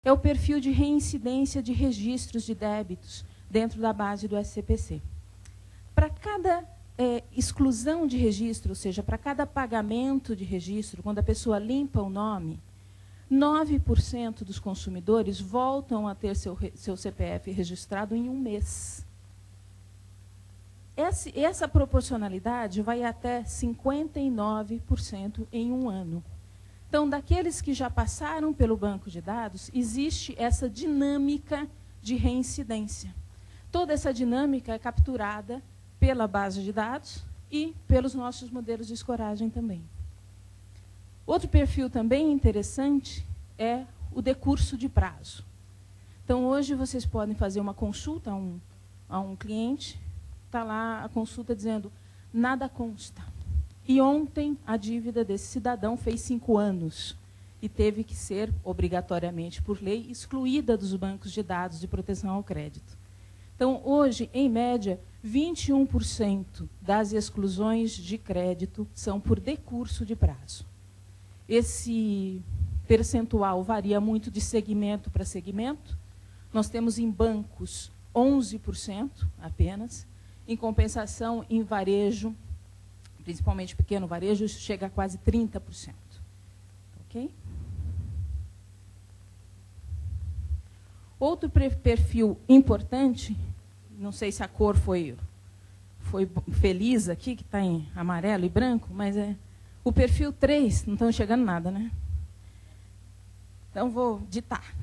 é o perfil de reincidência de registros de débitos dentro da base do SCPC. Para cada exclusão de registro, ou seja, para cada pagamento de registro, quando a pessoa limpa o nome, 9% dos consumidores voltam a ter seu CPF registrado em um mês. Essa proporcionalidade vai até 59% em um ano. Então, daqueles que já passaram pelo banco de dados, existe essa dinâmica de reincidência. Toda essa dinâmica é capturada pela base de dados e pelos nossos modelos de escoragem também. Outro perfil também interessante é o decurso de prazo. Então, hoje, vocês podem fazer uma consulta a um cliente, está lá a consulta dizendo, nada consta. E ontem, a dívida desse cidadão fez 5 anos e teve que ser, obrigatoriamente, por lei, excluída dos bancos de dados de proteção ao crédito. Então, hoje, em média, 21% das exclusões de crédito são por decurso de prazo. Esse percentual varia muito de segmento para segmento. Nós temos em bancos 11% apenas. Em compensação, em varejo, principalmente pequeno varejo, isso chega a quase 30%. Ok? Outro perfil importante, não sei se a cor foi feliz aqui, que está em amarelo e branco, mas é o perfil 3, não estão chegando nada, né? Então, vou ditar.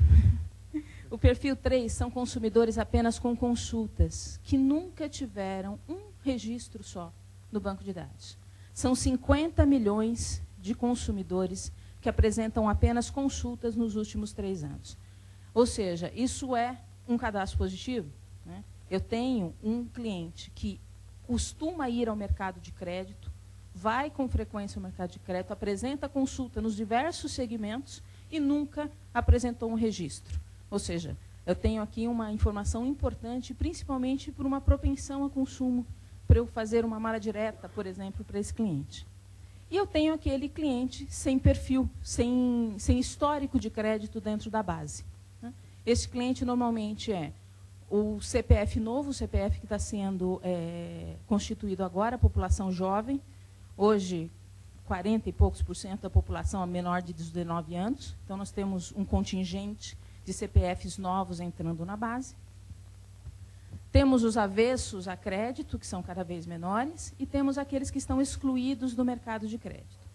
O perfil 3 são consumidores apenas com consultas, que nunca tiveram um registro só no banco de dados. São 50 milhões de consumidores que apresentam apenas consultas nos últimos 3 anos. Ou seja, isso é um cadastro positivo, né? Eu tenho um cliente que costuma ir ao mercado de crédito, vai com frequência ao mercado de crédito, apresenta consulta nos diversos segmentos e nunca apresentou um registro. Ou seja, eu tenho aqui uma informação importante, principalmente por uma propensão a consumo, para eu fazer uma mala direta, por exemplo, para esse cliente. E eu tenho aquele cliente sem perfil, sem histórico de crédito dentro da base. Né? Esse cliente normalmente é o CPF novo, o CPF que está sendo constituído agora, a população jovem. Hoje, 40 e poucos % da população é menor de 19 anos. Então, nós temos um contingente de CPFs novos entrando na base. Temos os avessos a crédito, que são cada vez menores, e temos aqueles que estão excluídos do mercado de crédito.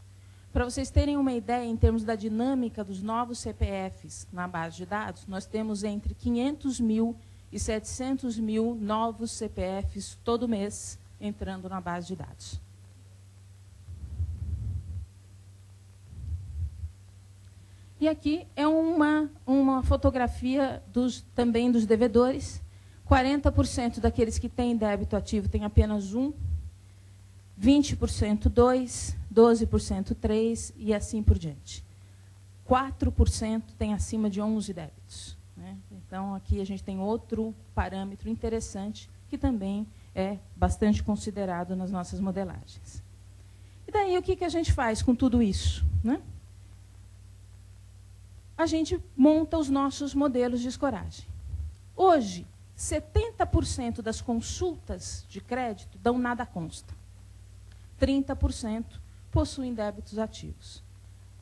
Para vocês terem uma ideia, em termos da dinâmica dos novos CPFs na base de dados, nós temos entre 500 mil e 700 mil novos CPFs todo mês entrando na base de dados. E aqui é uma fotografia também dos devedores. 40% daqueles que têm débito ativo têm apenas um, 20% 2, 12% 3 e assim por diante. 4% têm acima de 11 débitos. Né? Então, aqui a gente tem outro parâmetro interessante que também é bastante considerado nas nossas modelagens. E daí, o que a gente faz com tudo isso? Né? A gente monta os nossos modelos de escoragem. Hoje, 70% das consultas de crédito dão nada consta. 30% possuem débitos ativos.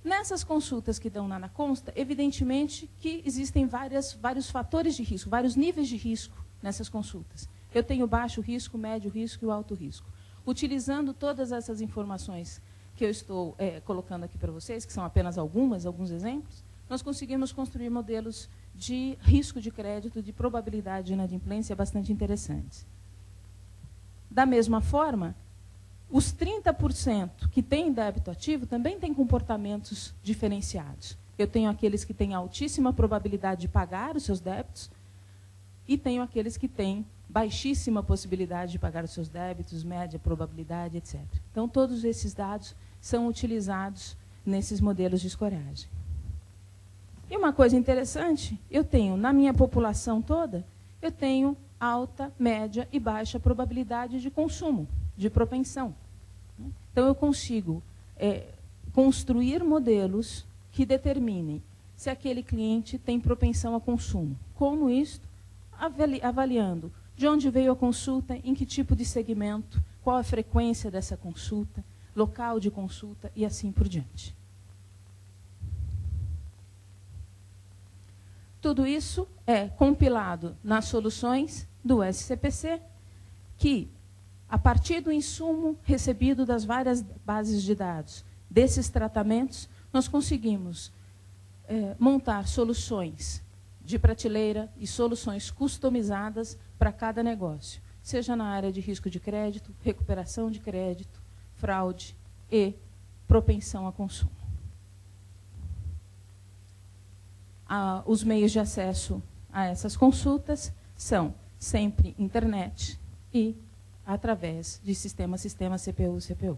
Nessas consultas que dão nada consta, evidentemente que existem vários fatores de risco, vários níveis de risco nessas consultas. Eu tenho baixo risco, médio risco e o alto risco. Utilizando todas essas informações que eu estou colocando aqui para vocês, que são apenas alguns exemplos, nós conseguimos construir modelos de risco de crédito, de probabilidade de inadimplência bastante interessantes. Da mesma forma, os 30% que têm débito ativo também têm comportamentos diferenciados. Eu tenho aqueles que têm altíssima probabilidade de pagar os seus débitos e tenho aqueles que têm baixíssima possibilidade de pagar os seus débitos, média probabilidade, etc. Então, todos esses dados são utilizados nesses modelos de escoragem. E uma coisa interessante, eu tenho, na minha população toda, eu tenho alta, média e baixa probabilidade de consumo, de propensão. Então, eu consigo construir modelos que determinem se aquele cliente tem propensão a consumo. Como isso? Avaliando de onde veio a consulta, em que tipo de segmento, qual a frequência dessa consulta, local de consulta e assim por diante. Tudo isso é compilado nas soluções do SCPC, que, a partir do insumo recebido das várias bases de dados, desses tratamentos, nós conseguimos montar soluções de prateleira e soluções customizadas para cada negócio, seja na área de risco de crédito, recuperação de crédito, fraude e propensão a consumo. Os meios de acesso a essas consultas são sempre internet e através de sistema CPU-CPU.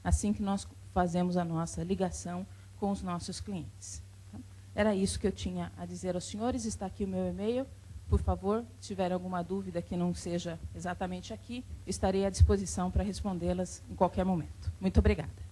Assim que nós fazemos a nossa ligação com os nossos clientes. Era isso que eu tinha a dizer aos senhores. Está aqui o meu e-mail. Por favor, se tiver alguma dúvida que não seja exatamente aqui, estarei à disposição para respondê-las em qualquer momento. Muito obrigada.